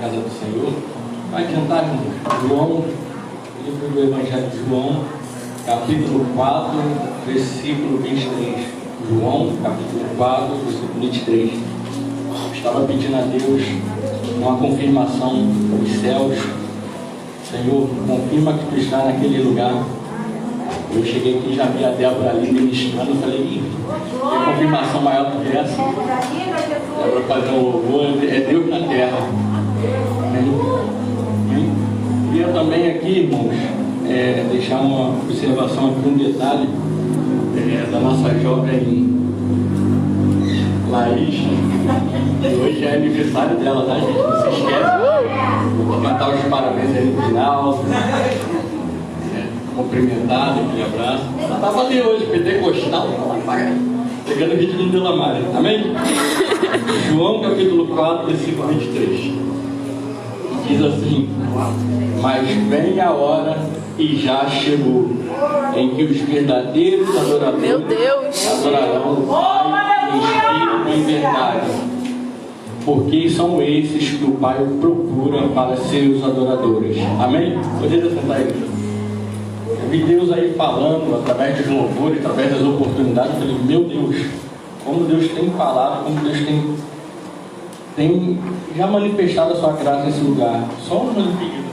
casa do Senhor. Vai adiantar, João, livro do Evangelho de João, capítulo 4, versículo 23. João, capítulo 4, versículo 23. Estava pedindo a Deus uma confirmação dos céus. Senhor, confirma que tu está naquele lugar. Eu cheguei aqui e já vi a Débora ali ministrando. Eu falei, tem confirmação maior do que essa? Débora fazer um louvor, é Deus na terra. Amém? Queria também aqui, irmãos, deixar uma observação aqui, um detalhe da nossa jovem Laís. Hoje é aniversário dela, tá, gente? Não se esquece de cantar os parabéns aí no final, cumprimentar, aquele abraço. Ela estava ali hoje, pentecostal, pegando o ritmo de Lamar. Amém? João capítulo 4, versículo 23. Diz assim: mas vem a hora e já chegou, em que os verdadeiros adoradores adorarão o Pai em espírito e em verdade, porque são esses que o Pai procura para seus adoradores. Amém? Poderia sentar aí. Eu vi Deus aí falando através dos louvores, através das oportunidades. Eu falei, meu Deus, como Deus tem falado, como Deus tem já manifestado a sua graça nesse lugar. Só um pedido,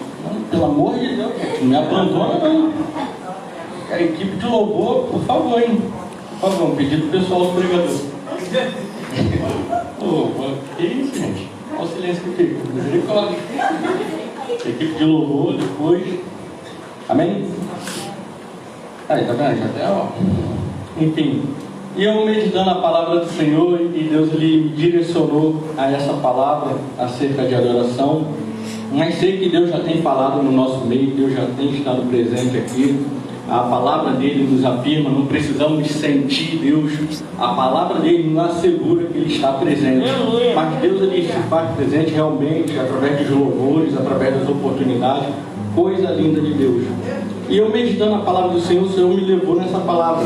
pelo amor de Deus, não me abandona não. A equipe de louvor, por favor, hein? Por favor, um pedido pessoal do pregador. Que isso, gente? Olha o silêncio que fica. Misericórdia. A equipe de louvor, depois. Amém? Aí, tá vendo? Já até, ó. Enfim. E eu meditando a palavra do Senhor, e Deus lhe direcionou a essa palavra acerca de adoração. Mas sei que Deus já tem falado no nosso meio, Deus já tem estado presente aqui. A palavra dele nos afirma, não precisamos sentir Deus. A palavra dele nos assegura que ele está presente. Mas Deus ele se faz presente realmente através dos louvores, através das oportunidades. Coisa linda de Deus. E eu meditando a palavra do Senhor, o Senhor me levou nessa palavra.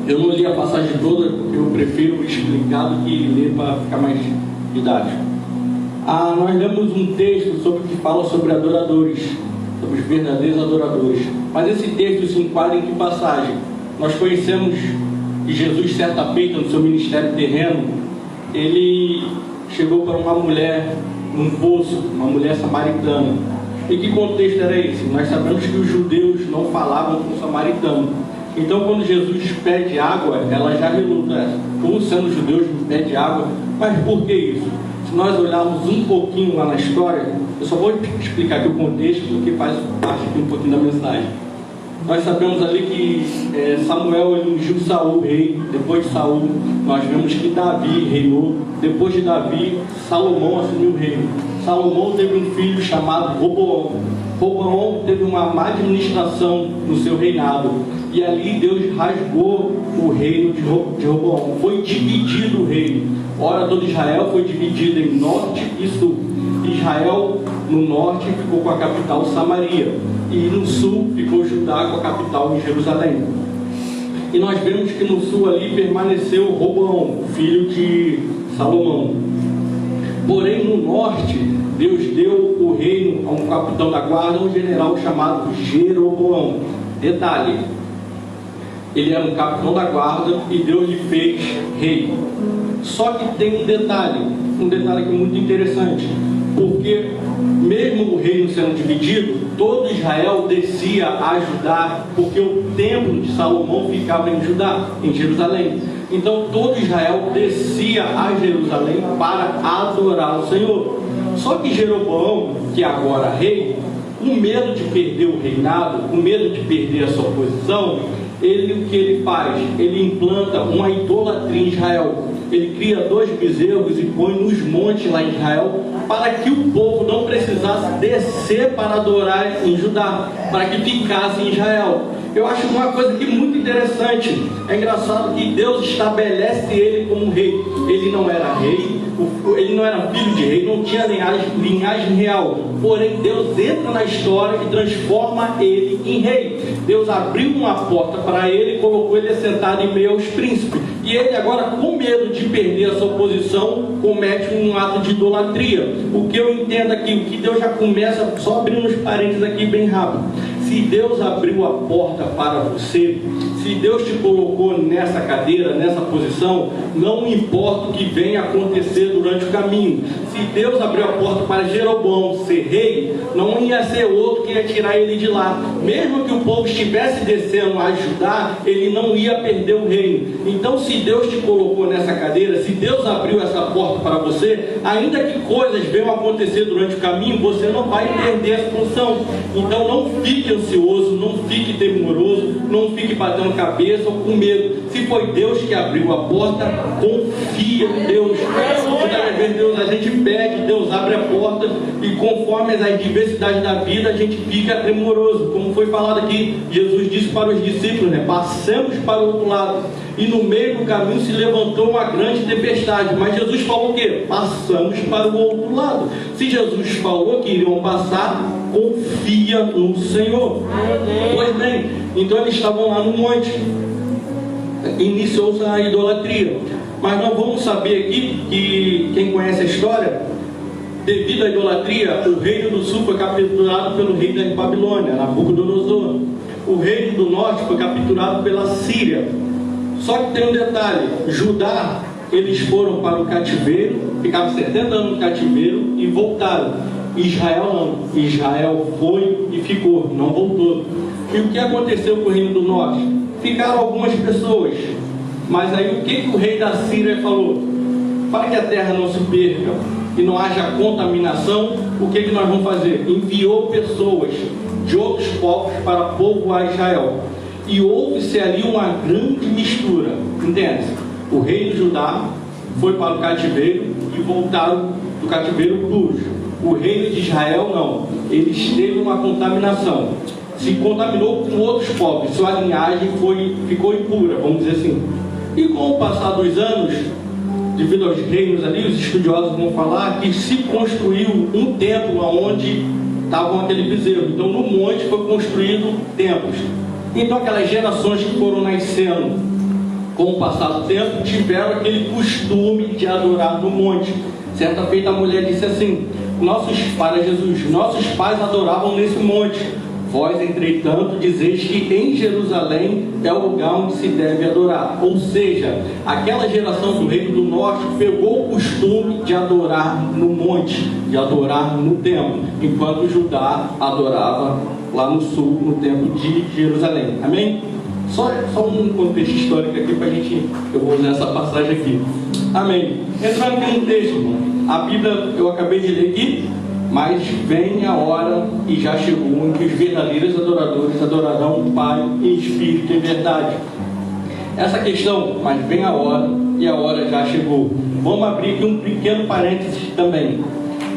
Eu não li a passagem toda, eu prefiro explicar do que ler para ficar mais didático. Nós lemos um texto que fala sobre adoradores, sobre os verdadeiros adoradores. Mas esse texto se enquadra em que passagem? Nós conhecemos que Jesus, certa feita no seu ministério terreno, ele chegou para uma mulher num poço, uma mulher samaritana. E que contexto era esse? Nós sabemos que os judeus não falavam com o samaritano. Então, quando Jesus pede água, ela já reluta. Como sendo judeus, pede água. Mas por que isso? Se nós olharmos um pouquinho lá na história, eu só vou explicar aqui o contexto, porque faz parte aqui um pouquinho da mensagem. Nós sabemos ali que Samuel ungiu Saul rei. Depois de Saul, nós vemos que Davi reinou. Depois de Davi, Salomão assumiu o reino. Salomão teve um filho chamado Roboão. Roboão teve uma má administração no seu reinado. E ali Deus rasgou o reino de Roboão. Foi dividido o reino. Ora, todo Israel foi dividido em norte e sul. Israel, no norte, ficou com a capital Samaria. E no sul ficou Judá com a capital em Jerusalém. E nós vemos que no sul ali permaneceu Roboão, filho de Salomão. Porém no norte, Deus deu o reino a um capitão da guarda, um general chamado Jeroboão. Detalhe, ele era um capitão da guarda e Deus lhe fez rei. Só que tem um detalhe aqui muito interessante, porque mesmo o reino sendo dividido, todo Israel descia a Judá, porque o templo de Salomão ficava em Judá, em Jerusalém. Então todo Israel descia a Jerusalém para adorar o Senhor. Só que Jeroboão, que agora é rei, com medo de perder o reinado, com medo de perder a sua posição, o que ele faz? Ele implanta uma idolatria em Israel. Ele cria 2 bezerros e põe nos montes lá em Israel, para que o povo não precisasse descer para adorar em Judá, para que ficasse em Israel. Eu acho uma coisa aqui muito interessante. É engraçado que Deus estabelece ele como rei. Ele não era rei, ele não era filho de rei, não tinha linhagem real. Porém, Deus entra na história e transforma ele em rei. Deus abriu uma porta para ele e colocou ele sentado em meio aos príncipes. E ele agora, com medo de perder a sua posição, comete um ato de idolatria. O que eu entendo aqui, o que Deus já começa, só abrindo os parênteses aqui bem rápido. Se Deus abriu a porta para você, se Deus te colocou nessa cadeira, nessa posição, não importa o que venha acontecer durante o caminho. Se Deus abriu a porta para Jeroboão ser rei, não ia ser outro que ia tirar ele de lá. Mesmo que o povo estivesse descendo a ajudar, ele não ia perder o reino. Então, se Deus te colocou nessa cadeira, se Deus abriu essa porta para você, ainda que coisas venham acontecer durante o caminho, você não vai perder a função. Então, não fique ansioso, não fique temoroso, não fique batendo cabeça ou com medo. Se foi Deus que abriu a porta, confia em Deus. Muitas vezes Deus, a gente pede, Deus abre a porta e conforme as adversidades da vida, a gente fica tremoroso. Como foi falado aqui, Jesus disse para os discípulos, passemos para o outro lado. E no meio do caminho se levantou uma grande tempestade. Mas Jesus falou o quê? Passamos para o outro lado. Se Jesus falou que iriam passar, confia no Senhor. Pois bem, então eles estavam lá no monte. Iniciou-se a idolatria. Mas nós vamos saber aqui que quem conhece a história, devido à idolatria, o reino do sul foi capturado pelo rei da Babilônia, Nabucodonosor. O reino do norte foi capturado pela Síria. Só que tem um detalhe: Judá, eles foram para o cativeiro, ficaram 70 anos no cativeiro e voltaram. Israel não. Israel foi e ficou, não voltou. E o que aconteceu com o reino do norte? Ficaram algumas pessoas. Mas aí o que o rei da Síria falou? Para que a terra não se perca e não haja contaminação, o que nós vamos fazer? Enviou pessoas de outros povos para povoar Israel. E houve-se ali uma grande mistura. Entende? O rei de Judá foi para o cativeiro e voltaram do cativeiro puros. O reino de Israel não. Ele teve uma contaminação. Se contaminou com outros povos. Sua linhagem ficou impura, vamos dizer assim. E com o passar dos anos, devido aos reinos ali, os estudiosos vão falar que se construiu um templo onde estavam aquele bezerro. Então no monte foi construído templos. Então aquelas gerações que foram nascendo com o passar do tempo tiveram aquele costume de adorar no monte. Certa feita a mulher disse assim para Jesus: nossos pais adoravam nesse monte. Vós, entretanto, dizeis que em Jerusalém é o lugar onde se deve adorar. Ou seja, aquela geração do reino do norte pegou o costume de adorar no monte, de adorar no templo, enquanto Judá adorava lá no sul, no templo de Jerusalém. Amém? Só um contexto histórico aqui para a gente... Eu vou usar essa passagem aqui. Amém? Entrando aqui no texto, irmão. A Bíblia eu acabei de ler aqui. Mas vem a hora, e já chegou, em que os verdadeiros adoradores adorarão o Pai em espírito e em verdade. Essa questão, mas vem a hora, e a hora já chegou. Vamos abrir aqui um pequeno parênteses também,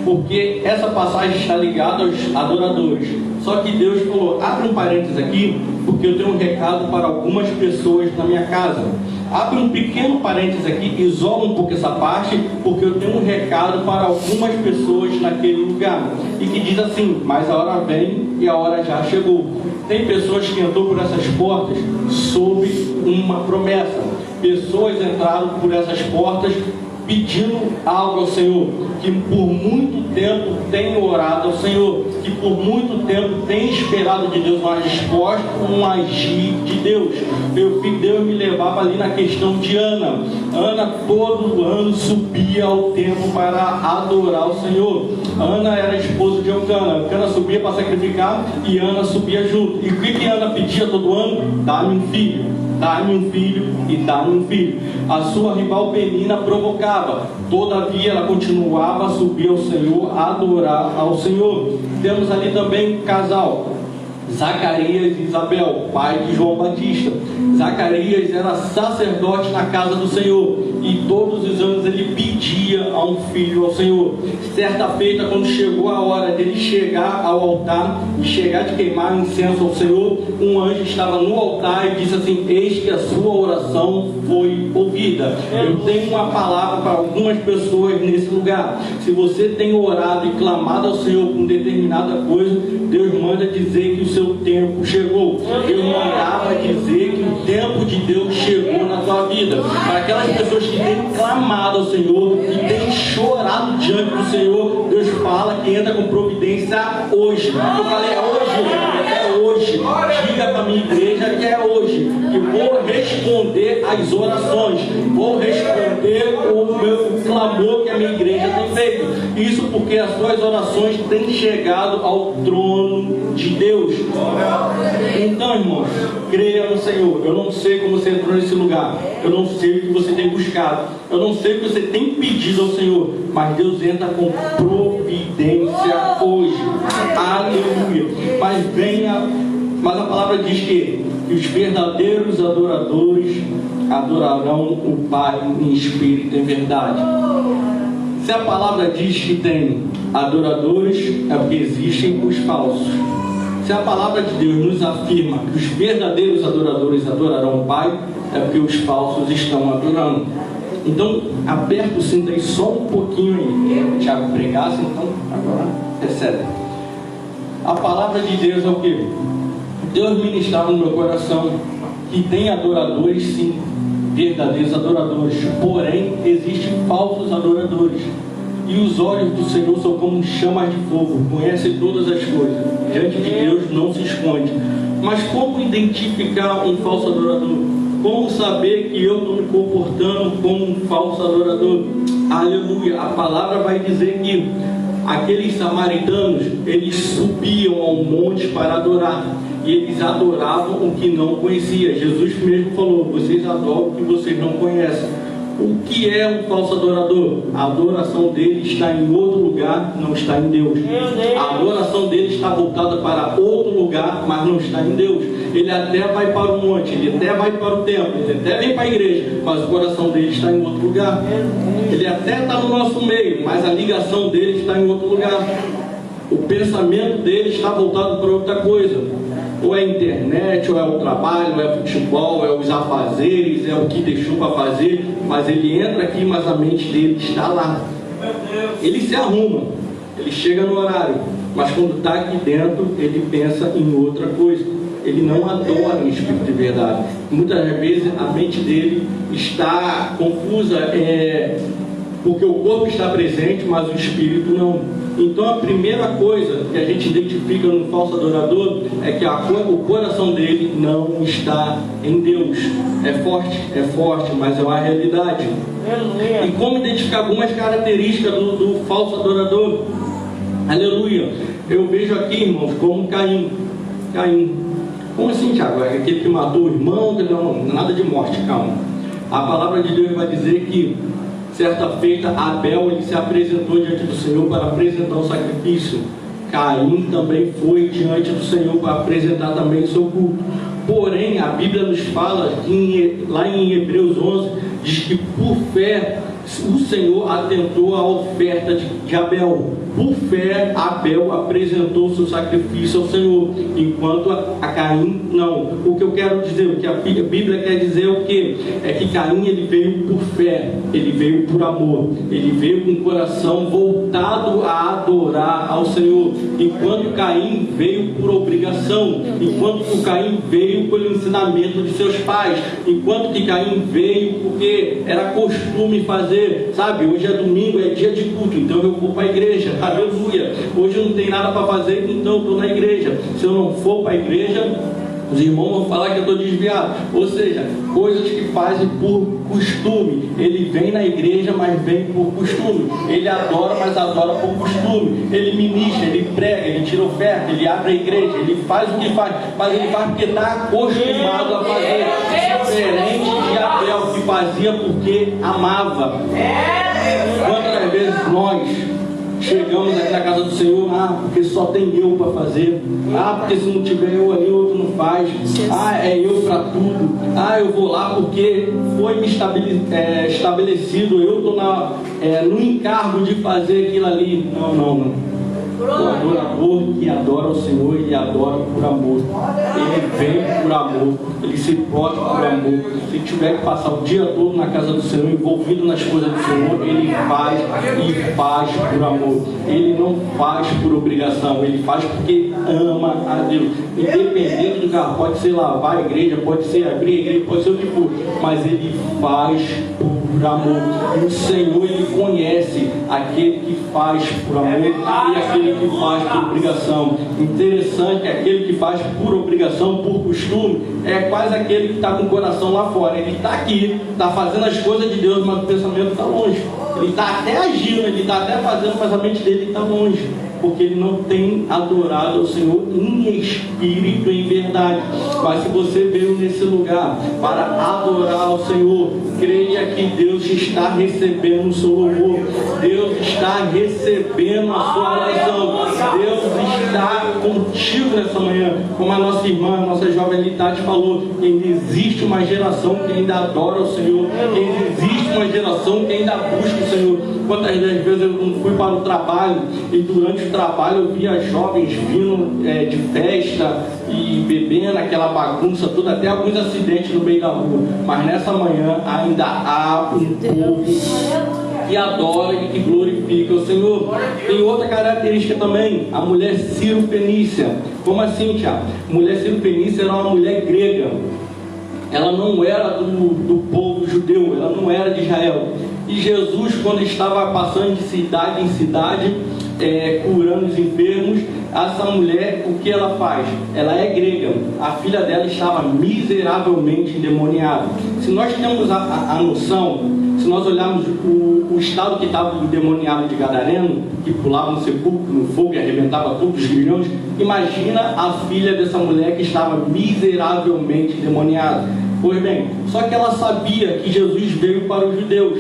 porque essa passagem está ligada aos adoradores. Só que Deus falou: abre um parênteses aqui, porque eu tenho um recado para algumas pessoas na minha casa. Abre um pequeno parênteses aqui, isola um pouco essa parte, porque eu tenho um recado para algumas pessoas naquele lugar. E que diz assim: mas a hora vem e a hora já chegou. Tem pessoas que entrou por essas portas sob uma promessa. Pessoas entraram por essas portas pedindo algo ao Senhor, que por muito tempo tem orado ao Senhor, que por muito tempo tem esperado de Deus uma resposta, um agir de Deus. Deus me levava ali na questão de Ana. Ana todo ano subia ao templo para adorar o Senhor. Ana era esposa de Eucana. Eucana subia para sacrificar e Ana subia junto. E o que Ana pedia todo ano? Dá-me um filho. Dá-me um filho e dá-me um filho. A sua rival Penina provocava, todavia ela continuava a subir ao Senhor, a adorar ao Senhor. Temos ali também um casal, Zacarias e Isabel, pai de João Batista. Zacarias era sacerdote na casa do Senhor e todos os anos ele pedia a um filho ao Senhor. Certa feita, quando chegou a hora dele chegar ao altar e chegar de queimar incenso ao Senhor, um anjo estava no altar e disse assim: eis que a sua oração foi ouvida. Eu tenho uma palavra para algumas pessoas nesse lugar. Se você tem orado e clamado ao Senhor com determinada coisa, Deus manda dizer que o seu tempo chegou. Deus mandava dizer que o tempo de Deus chegou na tua vida. Para aquelas pessoas que têm clamado ao Senhor, que têm chorado diante do Senhor, Deus fala que entra com providência hoje. Eu falei, é hoje. Diga para a minha igreja que é hoje. Que vou responder as orações. Vou responder o clamor que a minha igreja tem feito. Isso porque as suas orações têm chegado ao trono de Deus. Então, irmãos, creia no Senhor. Eu não sei como você entrou nesse lugar. Eu não sei o que você tem buscado. Eu não sei o que você tem pedido ao Senhor. Mas Deus entra com providência hoje. Aleluia. Mas a palavra diz que os verdadeiros adoradores adorarão o Pai em espírito e em verdade. Se a palavra diz que tem adoradores, é porque existem os falsos. Se a palavra de Deus nos afirma que os verdadeiros adoradores adorarão o Pai, é porque os falsos estão adorando. Então, aperta o cinto aí só um pouquinho aí. Tiago pregasse, então agora recebe. A palavra de Deus é o quê? Deus ministrava no meu coração que tem adoradores, sim, verdadeiros adoradores. Porém, existem falsos adoradores. E os olhos do Senhor são como chamas de fogo, conhecem todas as coisas. Diante de Deus não se esconde. Mas como identificar um falso adorador? Como saber que eu estou me comportando como um falso adorador? Aleluia! A palavra vai dizer que aqueles samaritanos, eles subiam ao monte para adorar. E eles adoravam o que não conhecia. Jesus mesmo falou: vocês adoram o que vocês não conhecem. O que é um falso adorador? A adoração dele está em outro lugar, não está em Deus. A adoração dele está voltada para outro lugar, mas não está em Deus. Ele até vai para o monte, ele até vai para o templo, ele até vem para a igreja, mas o coração dele está em outro lugar. Ele até está no nosso meio, mas a ligação dele está em outro lugar. O pensamento dele está voltado para outra coisa. Ou é a internet, ou é o trabalho, ou é o futebol, é os afazeres, é o que deixou para fazer. Mas ele entra aqui, mas a mente dele está lá. Ele se arruma, ele chega no horário, mas quando está aqui dentro, ele pensa em outra coisa. Ele não adora em espírito de verdade. Muitas vezes a mente dele está confusa, porque o corpo está presente, mas o espírito não. Então a primeira coisa que a gente identifica no falso adorador é que o coração dele não está em Deus. É forte, mas é uma realidade. E como identificar algumas características do falso adorador? Aleluia! Eu vejo aqui, irmãos, como Caim. Como assim, Tiago? É aquele que matou o irmão? Não, nada de morte, calma. A palavra de Deus vai dizer que certa feita, Abel ele se apresentou diante do Senhor para apresentar o sacrifício. Caim também foi diante do Senhor para apresentar também o seu culto. Porém, a Bíblia nos fala, lá em Hebreus 11, diz que por fé o Senhor atentou à oferta de Abel. Por fé, Abel apresentou seu sacrifício ao Senhor, enquanto a Caim não. O que eu quero dizer, o que a Bíblia quer dizer é o quê? É que Caim ele veio por fé, ele veio por amor, ele veio com o coração voltado a adorar ao Senhor, enquanto Caim veio por obrigação, enquanto que Caim veio pelo ensinamento de seus pais, enquanto que Caim veio porque era costume fazer, sabe? Hoje é domingo, é dia de culto, então eu vou para a igreja. Aleluia, hoje não tem nada para fazer, então eu estou na igreja. Se eu não for para a igreja, os irmãos vão falar que eu estou desviado. Ou seja, coisas que fazem por costume. Ele vem na igreja, mas vem por costume. Ele adora, mas adora por costume. Ele ministra, ele prega, ele tira oferta, ele abre a igreja, ele faz o que faz, mas ele faz porque está acostumado a fazer. Diferente de Abel, que fazia porque amava. Quantas vezes nós chegamos aqui na casa do Senhor, porque só tem eu para fazer, porque se não tiver eu ali, outro não faz, é eu para tudo, eu vou lá porque foi me estabelecido, eu estou no encargo de fazer aquilo ali. Não. O adorador que adora o Senhor, ele adora por amor, ele vem por amor, ele se porta por amor. Se tiver que passar o dia todo na casa do Senhor, envolvido nas coisas do Senhor, ele faz e faz por amor. Ele não faz por obrigação, ele faz porque ama a Deus. Independente do que pode ser lavar a igreja, pode ser abrir a igreja, pode ser o que for, mas ele faz por amor. E o Senhor, ele conhece aquele que faz por amor e aquele que faz por obrigação. Interessante que aquele que faz por obrigação, por costume, é quase aquele que está com o coração lá fora. Ele está aqui, está fazendo as coisas de Deus, mas o pensamento está longe. Ele está até agindo, ele está até fazendo, mas a mente dele está longe, porque ele não tem adorado ao Senhor em espírito e em verdade. Mas se você veio nesse lugar para adorar ao Senhor, creia que Deus está recebendo o seu louvor, Deus está recebendo a sua oração, Deus está contigo nessa manhã. Como a nossa irmã, a nossa jovem Litati falou, que ainda existe uma geração que ainda adora o Senhor, que ainda existe uma geração que ainda busca o Senhor. Quantas vezes eu não fui para o trabalho e durante o trabalho eu via jovens vindo de festa e bebendo aquela bagunça toda, até alguns acidentes no meio da rua. Mas nessa manhã ainda há um povo que adora e que glorifica o Senhor. Tem outra característica também, a mulher Ciro-Fenícia. Como assim, Tiago? Mulher Ciro-Fenícia era uma mulher grega. Ela não era do povo judeu, ela não era de Israel. E Jesus, quando estava passando de cidade em cidade, curando os enfermos, essa mulher, o que ela faz? Ela é grega, a filha dela estava miseravelmente endemoniada. Se nós temos a noção, se nós olharmos o estado que estava do endemoniado de Gadareno, que pulava no sepulcro, no fogo e arrebentava todos os grilhões, imagina a filha dessa mulher que estava miseravelmente endemoniada. Pois bem, só que ela sabia que Jesus veio para os judeus.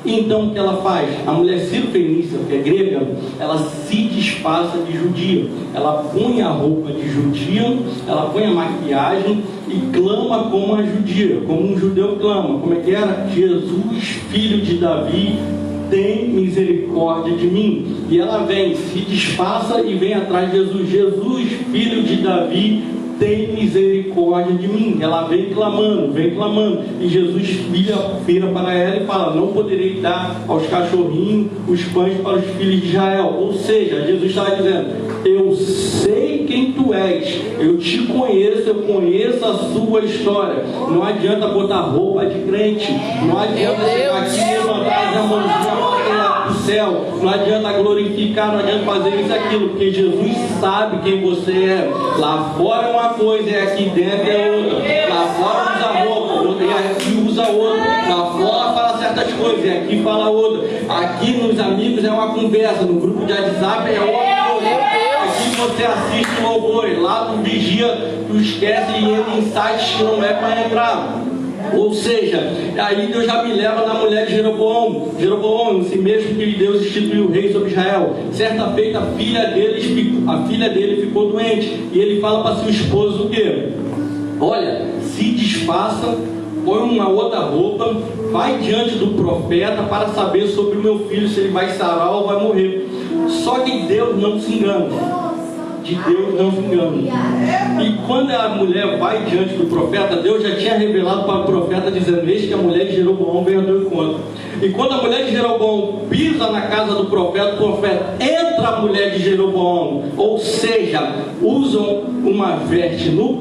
Então o que ela faz? A mulher Ciro-Fenícia, que é grega, ela se disfarça de judia. Ela põe a roupa de judia, ela põe a maquiagem e clama como uma judia, como um judeu clama. Como é que era? Jesus, filho de Davi, tem misericórdia de mim. E ela vem, se disfarça e vem atrás de Jesus. Jesus, filho de Davi, tem misericórdia de mim. Ela vem clamando. E Jesus vira para ela e fala: não poderei dar aos cachorrinhos os pães para os filhos de Israel. Ou seja, Jesus estava dizendo: eu sei quem tu és, eu te conheço, eu conheço a sua história. Não adianta botar roupa de crente, não adianta chegar aqui e levantar as mãozinhas para o céu, não adianta glorificar, não adianta fazer isso e aquilo, porque Jesus sabe quem você é. Lá fora é uma coisa e aqui dentro é outra. Lá fora usa roupa, e aqui usa outra. Lá fora fala certas coisas e aqui fala outra. Aqui nos amigos é uma conversa, no grupo de WhatsApp é outra coisa. Aqui você assiste o louvor, lá no vigia tu esquece e entra em sites que não é para entrar. Ou seja, aí Deus já me leva na mulher de Jeroboão. Jeroboão, esse mesmo que Deus instituiu o rei sobre Israel. Certa feita a filha dele ficou doente. E ele fala para seu esposo o quê? Olha, se disfarça, põe uma outra roupa, vai diante do profeta para saber sobre o meu filho, se ele vai sarar ou vai morrer. Só que Deus não se engana. De Deus não se engana. E quando a mulher vai diante do profeta, Deus já tinha revelado para o profeta, dizendo: eis que a mulher de Jeroboão veio ao teu encontro. E quando a mulher de Jeroboão pisa na casa do profeta, o profeta entra a mulher de Jeroboão. Ou seja, usam uma veste no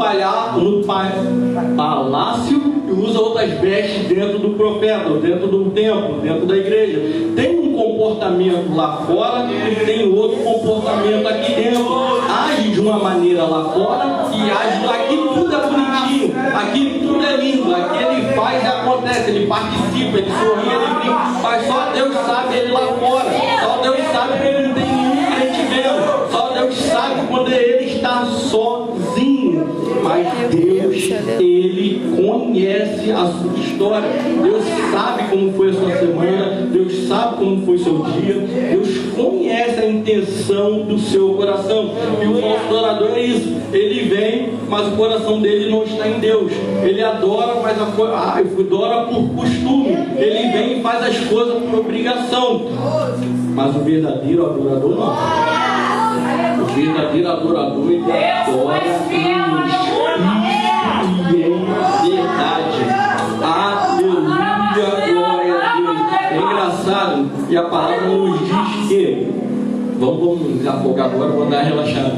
palácio e usam outras vestes dentro do profeta, dentro do templo, dentro da igreja. Tem um comportamento lá fora e tem outro comportamento aqui dentro. Age de uma maneira lá fora e age aqui, tudo é bonitinho, aqui tudo é lindo, aqui ele faz e acontece, ele participa, ele sorri, ele brinca, mas só Deus sabe ele lá fora, só Deus sabe que ele não tem nenhum crente vendo, só Deus sabe quando ele está sozinho. Mas Deus, ele conhece conhece a sua história. Deus sabe como foi a sua semana, Deus sabe como foi o seu dia, Deus conhece a intenção do seu coração. E o falso adorador é isso, ele vem, mas o coração dele não está em Deus. Ele adora, mas adora por costume. Ele vem e faz as coisas por obrigação. Mas o verdadeiro adorador não. O verdadeiro adorador, ele adora em espírito e em verdade. Aleluia, glória a Deus. É engraçado, e a palavra nos diz que, vamos nos afogar agora, vou dar uma relaxada.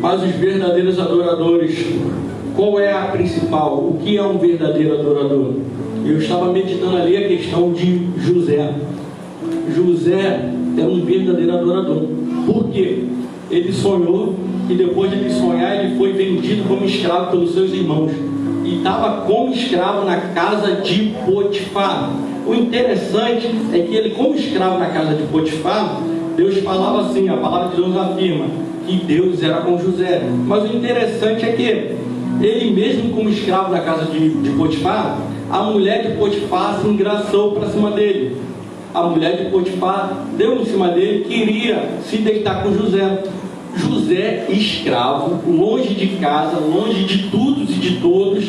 Mas os verdadeiros adoradores, qual é a principal? O que é um verdadeiro adorador? Eu estava meditando ali a questão de José. José era um verdadeiro adorador. Por quê? Ele sonhou, e depois de ele sonhar, ele foi vendido como escravo pelos seus irmãos. E estava como escravo na casa de Potifar. O interessante é que ele, como escravo na casa de Potifar, Deus falava assim, a palavra de Deus afirma que Deus era com José. Mas o interessante é que ele mesmo como escravo na casa de Potifar, a mulher de Potifar se engraçou para cima dele. A mulher de Potifar deu em cima dele, queria se deitar com José. José, escravo, longe de casa, longe de todos e de todos,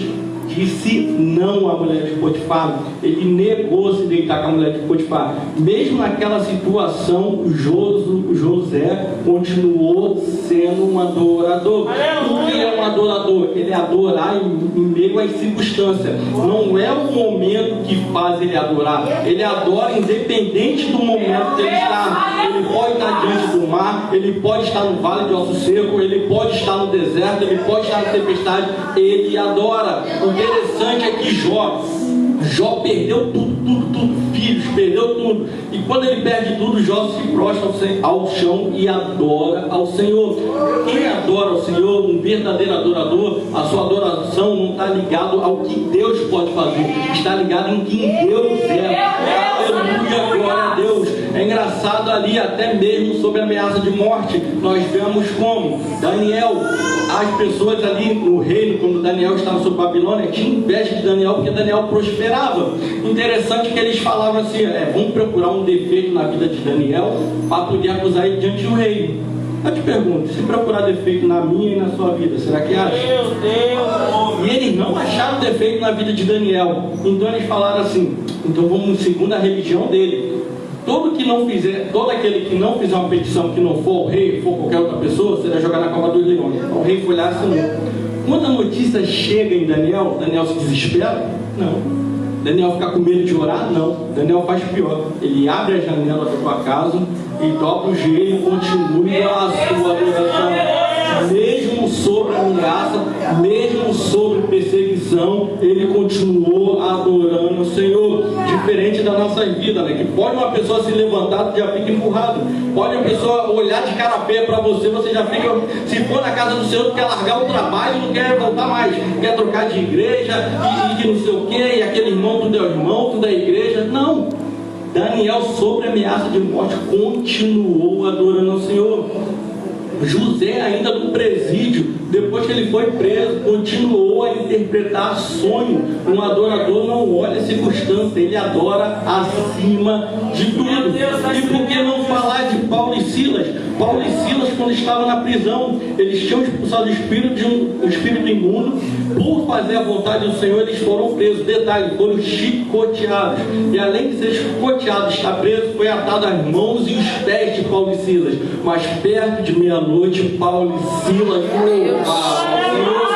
disse não à mulher de Potifar. Ele negou se deitar com a mulher de Potifar. Mesmo naquela situação, José continuou sendo um adorador. O que é um adorador? Ele adorar em meio às circunstâncias. Não é o momento que faz ele adorar. Ele adora independente do momento que ele está. Ele pode estar diante do mar, ele pode estar no vale de ossos secos, ele pode estar no deserto, ele pode estar na tempestade. Ele adora. O interessante é que Jó perdeu tudo, filhos, perdeu tudo. E quando ele perde tudo, Jó se prostra ao chão e adora ao Senhor. Quem adora ao Senhor, um verdadeiro adorador, a sua adoração não está ligado ao que Deus pode fazer, está ligado em quem Deus é. Aleluia, glória a Deus. É engraçado ali, até mesmo sobre a ameaça de morte, nós vemos como Daniel, as pessoas ali no reino, quando Daniel estava sobre Babilônia, tinham inveja de Daniel, porque Daniel prosperava. Interessante que eles falavam assim, vamos procurar um defeito na vida de Daniel para poder acusar ele diante do rei. Eu te pergunto, se procurar defeito na minha e na sua vida, será que acha? Meu Deus! E eles não acharam defeito na vida de Daniel. Então eles falaram assim, então vamos segundo a religião dele. Todo aquele que não fizer uma petição que não for o rei, for qualquer outra pessoa, será jogado na cova dos leões. Então o rei foi lá e assinou. Quando a notícia chega em Daniel, Daniel se desespera? Não. Daniel fica com medo de orar? Não. Daniel faz pior. Ele abre a janela da sua casa e dobra o joelho e continua a sua adoração. Mesmo sobre ameaça, mesmo sobre perseguição, ele continuou adorando o Senhor. Diferente da nossa vida, né? Que pode uma pessoa se levantar, já fica empurrado. Pode uma pessoa olhar de cara feia para você, você já fica. Se for na casa do Senhor, quer largar o trabalho, não quer voltar mais, quer trocar de igreja e não sei o que, e aquele irmão, tudo é irmão, tudo é igreja. Não. Daniel, sobre a ameaça de morte, continuou adorando o Senhor. José, ainda no presídio, depois que ele foi preso, continuou a interpretar sonho. Um adorador não olha a circunstância, ele adora acima de tudo. E por que não falar de Paulo e Silas? Paulo e Silas, quando estavam na prisão, eles tinham expulsado o espírito imundo. Por fazer a vontade do Senhor, eles foram presos. Detalhe, foram chicoteados. E além de ser chicoteado, estar preso, foi atado as mãos e os pés de Paulo e Silas. Mas perto de meia-noite, Paulo e Silas louvavam o Senhor.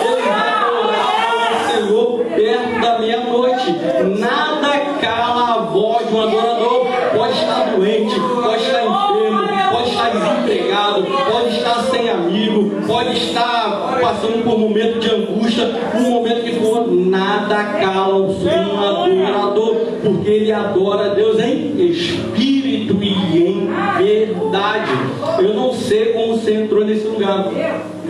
Eles adoravam o Senhor perto da meia-noite. Nada cala a voz de um adorador. Pode estar doente, pode estar enfermo, pode estar desempregado, pode estar sem amigo, pode estar passando por um momento de angústia, um momento que for, nada cala um adorador, porque ele adora a Deus em espírito e em verdade. Eu não sei como você entrou nesse lugar,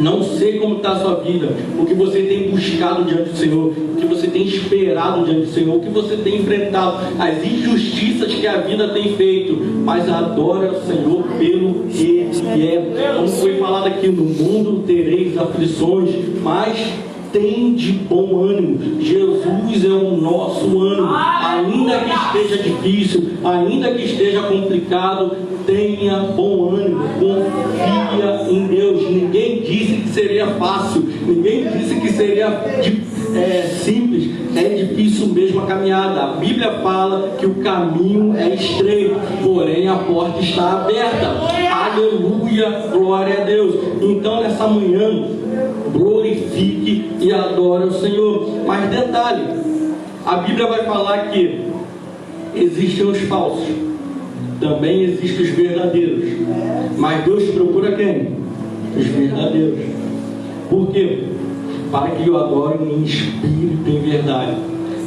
não sei como está a sua vida, o que você tem buscado diante do Senhor, o que você tem esperado diante do Senhor, o que você tem enfrentado, as injustiças que a vida tem feito, mas adora o Senhor pelo que Ele é. Como foi falado aqui, no mundo tereis aflições, mas tem de bom ânimo. Jesus é o nosso ânimo. Ainda que esteja difícil, ainda que esteja complicado, tenha bom ânimo, confia em Deus. Ninguém disse que seria fácil, ninguém disse que seria simples, é difícil mesmo a caminhada. A Bíblia fala que o caminho é estreito, porém a porta está aberta. Aleluia, glória a Deus. Então nessa manhã, glorifique e adore o Senhor. Mas detalhe, a Bíblia vai falar que existem os falsos, também existem os verdadeiros, mas Deus procura quem? Os verdadeiros. Por quê? Para que eu adore em espírito e em verdade.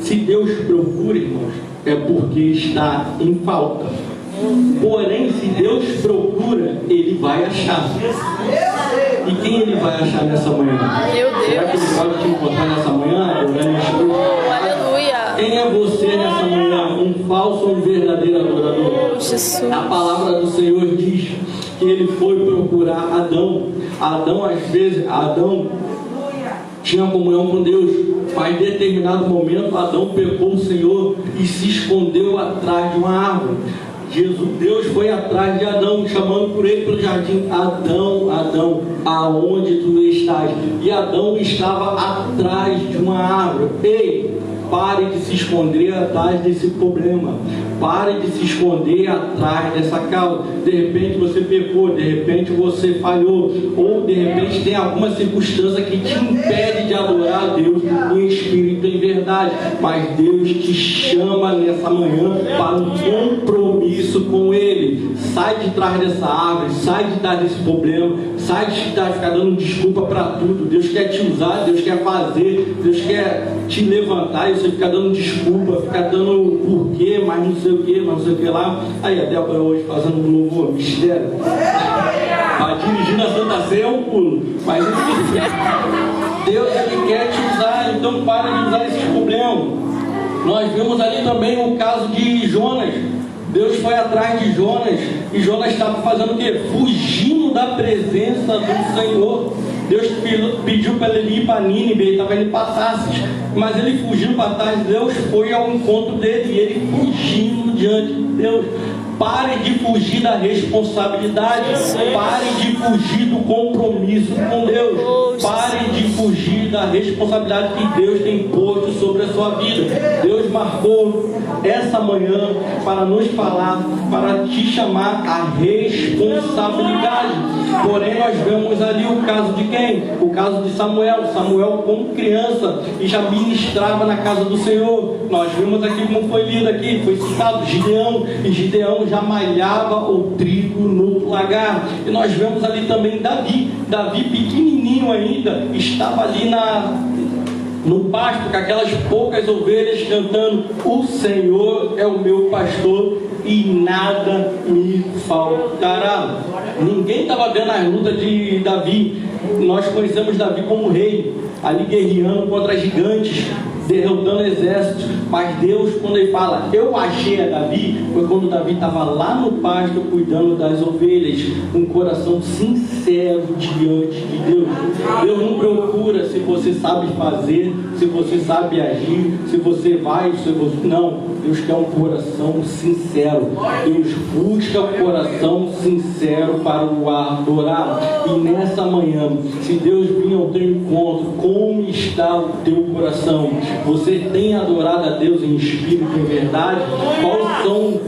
Se Deus procura, irmãos, é porque está em falta. Porém, se Deus procura, Ele vai achar. E quem Ele vai achar nessa manhã? Meu Deus. Será que Ele pode te encontrar nessa manhã? Aleluia. Quem é você nessa manhã? Um falso ou um verdadeiro adorador? Jesus. A palavra do Senhor diz que Ele foi procurar Adão. Adão tinha comunhão com Deus, mas em determinado momento Adão pecou o Senhor e se escondeu atrás de uma árvore. Deus foi atrás de Adão, chamando por ele pelo jardim: Adão, Adão, aonde tu estás? E Adão estava atrás de uma árvore. Ei, pare de se esconder atrás desse problema. Pare de se esconder atrás dessa causa. De repente você pecou, de repente você falhou, ou de repente tem alguma circunstância que te impede de adorar a Deus em espírito e em verdade. Mas Deus te chama nessa manhã para um compromisso com Ele. Sai de trás dessa árvore, sai de trás desse problema, sai de ficar dando desculpa para tudo. Deus quer te usar, Deus quer fazer, Deus quer te levantar e você fica dando desculpa, fica dando porquê, mas não sei o que, mas não sei o que lá. Aí a Débora hoje fazendo um louvor mistério. Mas dirigindo a Santa Ceia é um pulo. Mas Deus Ele quer te usar, então para de usar esses problemas. Nós vimos ali também o caso de Jonas. Deus foi atrás de Jonas e Jonas estava fazendo o quê? Fugindo da presença do Senhor. Deus pediu para ele ir para Nínive, ele estava indo para Tarsis, mas ele fugindo para Tarsis. Deus foi ao encontro dele e ele fugindo diante de Deus. Pare de fugir da responsabilidade, pare de fugir do compromisso com Deus, pare de fugir da responsabilidade que Deus tem posto sobre a sua vida. Deus marcou essa manhã para nos falar, para te chamar à responsabilidade. Porém, nós vemos ali o caso de quem? O caso de Samuel. Samuel, como criança, e já ministrava na casa do Senhor. Nós vimos aqui como foi lido aqui, foi citado Gideão, e Gideão já malhava o trigo no lagar. E nós vemos ali também Davi. Davi, pequenininho ainda, estava ali no pasto com aquelas poucas ovelhas cantando: o Senhor é o meu pastor e nada me faltará. Ninguém estava vendo as lutas de Davi. Nós conhecemos Davi como rei, ali guerreando contra gigantes, derrotando exércitos. Mas Deus, quando Ele fala eu achei a Davi, foi quando Davi estava lá no pasto cuidando das ovelhas, com um coração sincero diante de Deus. Deus não procura se você sabe fazer, se você sabe agir, se você vai, se você... Não, Deus quer um coração sincero. Deus busca um coração sincero para o adorar. E nessa manhã, se Deus vir ao teu encontro, como está o teu coração? Você tem adorado a Deus em espírito e em verdade?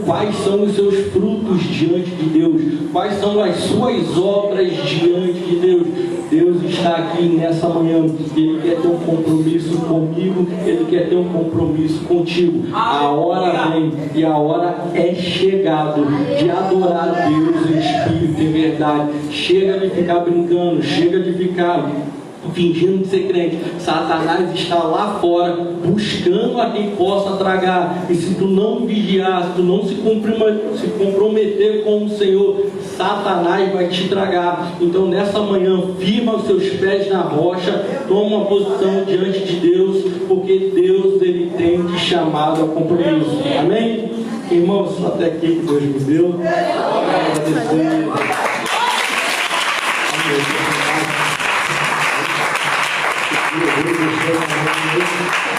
Quais são os seus frutos diante de Deus? Quais são as suas obras diante de Deus? Deus está aqui nessa manhã. Ele quer ter um compromisso comigo, Ele quer ter um compromisso contigo. A hora vem e a hora é chegada de adorar a Deus em espírito e em verdade. Chega de ficar brincando, chega de ficar fingindo de ser crente. Satanás está lá fora buscando a quem possa tragar. E se tu não vigiar, se tu não se comprometer com o Senhor, Satanás vai te tragar. Então nessa manhã, firma os seus pés na rocha, toma uma posição diante de Deus, porque Deus Ele tem te chamado a compromisso. Amém? Irmãos, até aqui que Deus me deu. Agradecer. Amém. Deus.